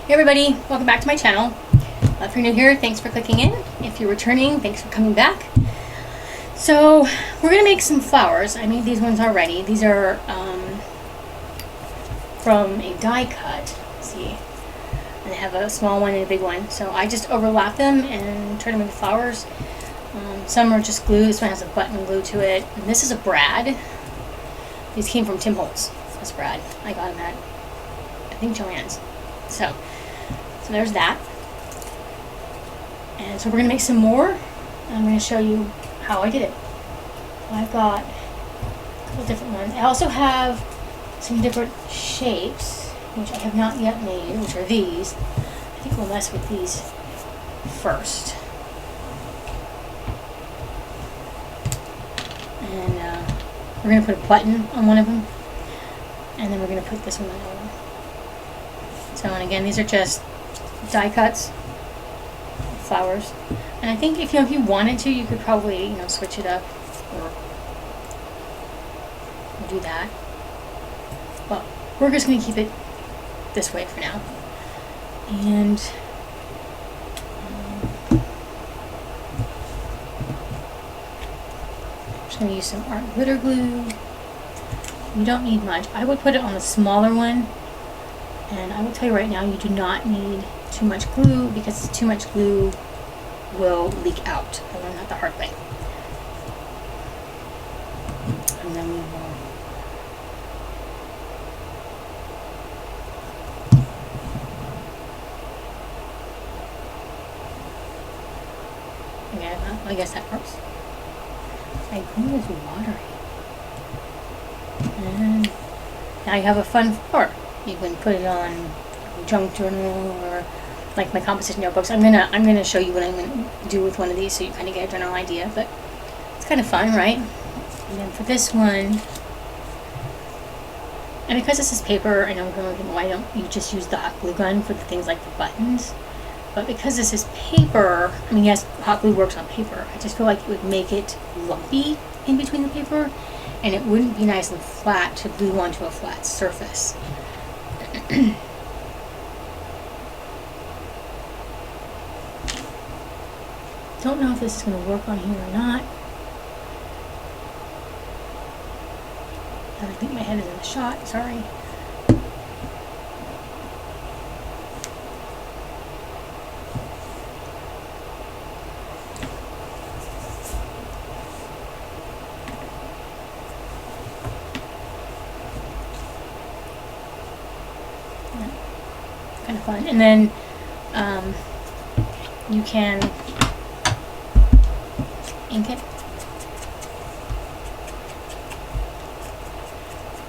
Hey everybody, welcome back to my channel. If you're new here, thanks for clicking in. If you're returning, thanks for coming back. So we're going to make some flowers. I made these ones already. These are from a die cut. Let's see. And they have a small one and a big one. So I just overlap them and turn them into flowers. Some are just glue. This one has a button glue to it. And this is a brad. These came from Tim Holtz. That's brad. I got them at, I think, Joann's. So there's that. And so we're going to make some more. I'm going to show you how I did it. I've got a couple different ones. I also have some different shapes, which I have not yet made, which are these. I think we'll mess with these first. And we're going to put a button on one of them. And then we're going to put this one on the other one. So, and again, these are just die cuts, flowers. And I think if you wanted to, you could probably, switch it up or do that. But we're just going to keep it this way for now. And I'm just going to use some art glitter glue. You don't need much. I would put it on the smaller one. And I will tell you right now, you do not need too much glue, because too much glue will leak out. I learned that the hard way. And then we will I guess that works. My glue is watery. And now you have a fun flower. You can put it on junk journal or like my composition notebooks. I'm gonna show you what I'm gonna do with one of these so you kind of get a general idea. But it's kind of fun, right? And then for this one, and because this is paper, I know why don't you just use the hot glue gun for the things like the buttons? But because this is paper, I mean, yes, hot glue works on paper. I just feel like it would make it lumpy in between the paper, and it wouldn't be nice and flat to glue onto a flat surface. Don't know if this is going to work on here or not. I think my head is in the shot, sorry. Kind of fun. And then you can ink it.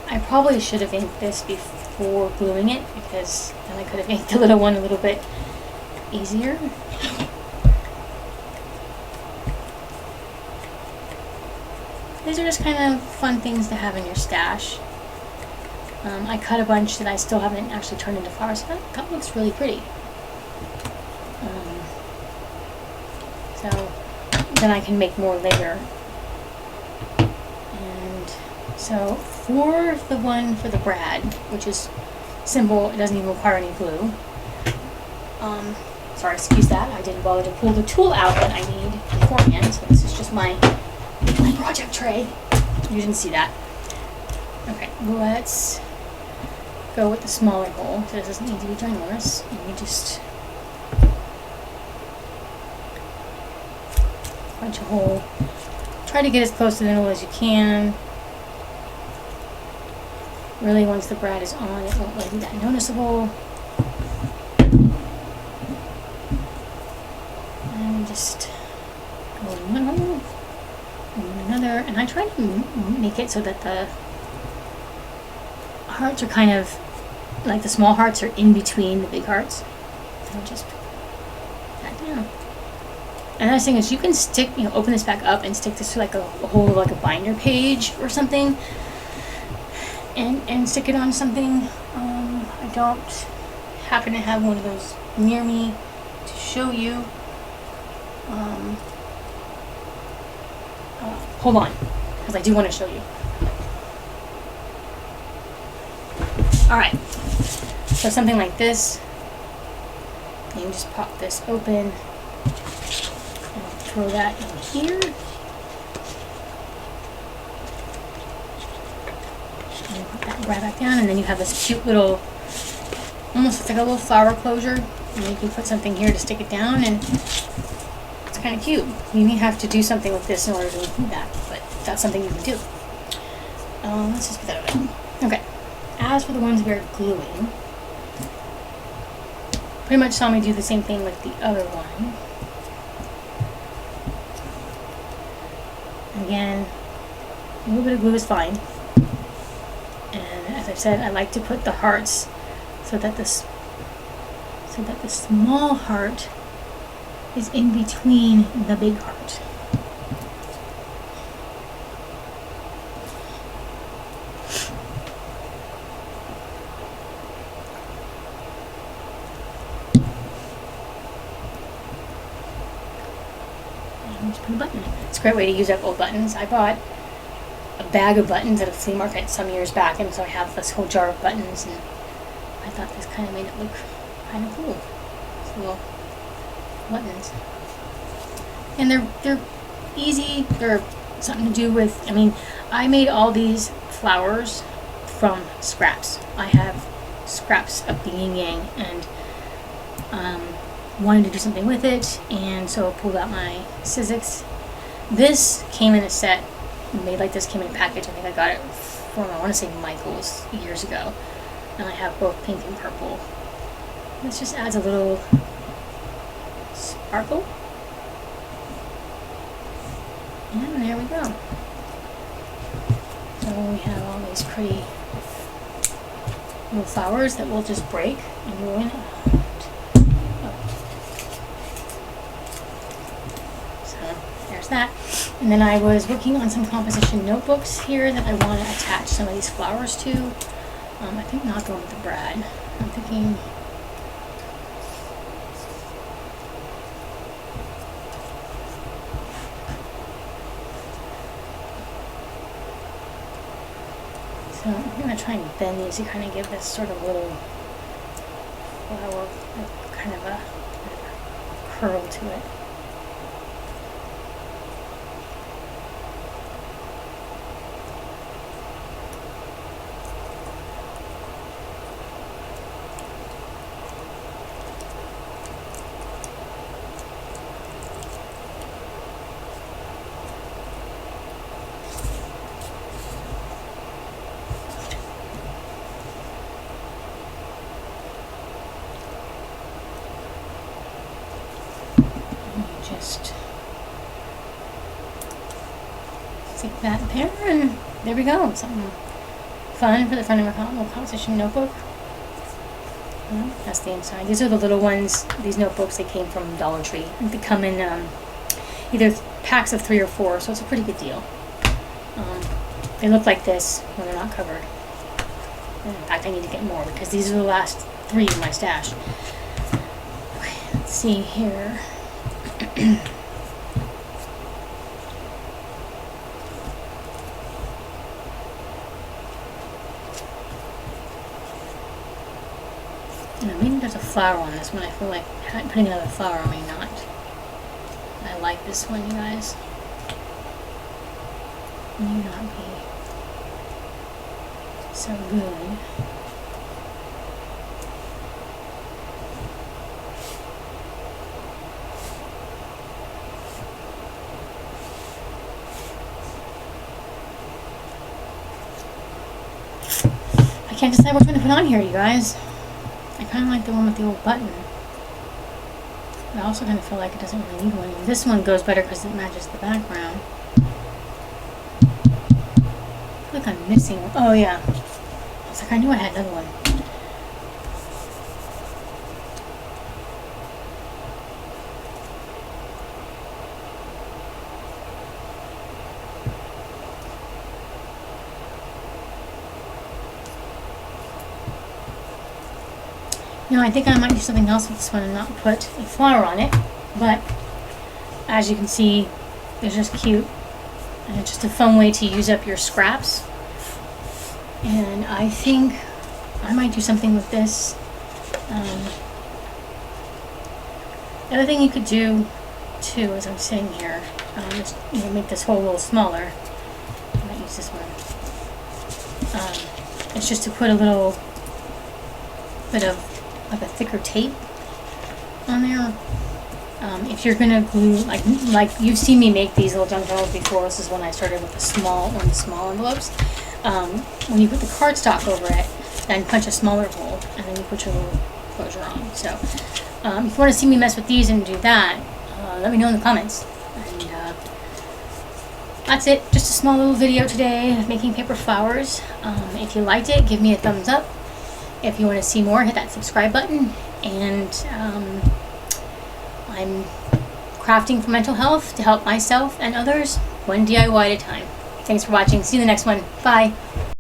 I probably should have inked this before gluing it, because then I could have inked the little one a little bit easier. These are just kind of fun things to have in your stash. I cut a bunch that I still haven't actually turned into flowers. That looks really pretty. So then I can make more later. And so for the one for the brad, which is simple, it doesn't even require any glue. Sorry, excuse that. I didn't bother to pull the tool out that I need beforehand. So this is just my project tray. You didn't see that. Okay, let's go with the smaller hole. So this doesn't need to be ginormous. And you just punch a hole. Try to get as close to the middle as you can. Really, once the brad is on, it won't really be that noticeable. And just go in one hole, and in another. And I try to make it so that the hearts are kind of like the small hearts are in between the big hearts. So just put that down. And the nice thing is you can stick, open this back up and stick this to like a whole like a binder page or something, and stick it on something. I don't happen to have one of those near me to show you. Hold on, because I do want to show you. Alright, so something like this, And you just pop this open and throw that in here. And put that right back down, and then you have this cute little, almost like a little flower closure. And you can put something here to stick it down, and it's kind of cute. You may have to do something with this in order to include that, but that's something you can do. Let's just put that away. Okay. As for the ones we're gluing, pretty much saw me do the same thing with the other one. Again, a little bit of glue is fine. And as I said, I like to put the hearts so that the small heart is in between the big heart. And just put a button. It's a great way to use up old buttons. I bought a bag of buttons at a flea market some years back, and so I have this whole jar of buttons, and I thought this kind of made it look kind of cool. These little buttons. And they're easy. They're something to do with, I mean, I made all these flowers from scraps. I have scraps of the yin yang, and wanted to do something with it, and so I pulled out my Sizzix. This came in a set, made like this, came in a package. I think I got it from, I want to say, Michael's years ago. And I have both pink and purple. This just adds a little sparkle. And there we go. So we have all these pretty little flowers that will just break and ruin. So there's that. And then I was working on some composition notebooks here that I want to attach some of these flowers to. I think not going with the brad. I'm thinking so I'm going to try and bend these to kind of give this sort of little flower, kind of a curl to it. Just stick that there, and there we go. Something fun for the front of my little composition notebook. That's the inside. These are the little ones. These notebooks, they came from Dollar Tree. They come in either packs of 3 or 4, so it's a pretty good deal. They look like this when they're not covered. And in fact, I need to get more because these are the last 3 in my stash. Okay, let's see here. Maybe there's a flower on this one. I feel like putting another flower on may not. I like this one, you guys. May not be so good. I can't decide which one to put on here, you guys. I kind of like the one with the old button. I also kind of feel like it doesn't really need one. This one goes better because it matches the background. I feel like I'm missing one. Oh yeah. I was like, I knew I had another one. Now I think I might do something else with this one and not put a flower on it, but as you can see, they're just cute, and it's just a fun way to use up your scraps. And I think I might do something with this. The other thing you could do too, as I'm sitting here, is make this hole a little smaller. I might use this one. It's just to put a little bit of like a thicker tape on there. If you're gonna glue, like you've seen me make these little junk journals before. This is when I started with the small envelopes. When you put the cardstock over it, then punch a smaller hole, and then you put your little closure on. So if you want to see me mess with these and do that, let me know in the comments. And that's it. Just a small little video today of making paper flowers. If you liked it, give me a thumbs up. If you want to see more, hit that subscribe button. And I'm crafting for mental health to help myself and others, one DIY at a time. Thanks for watching. See you in the next one. Bye.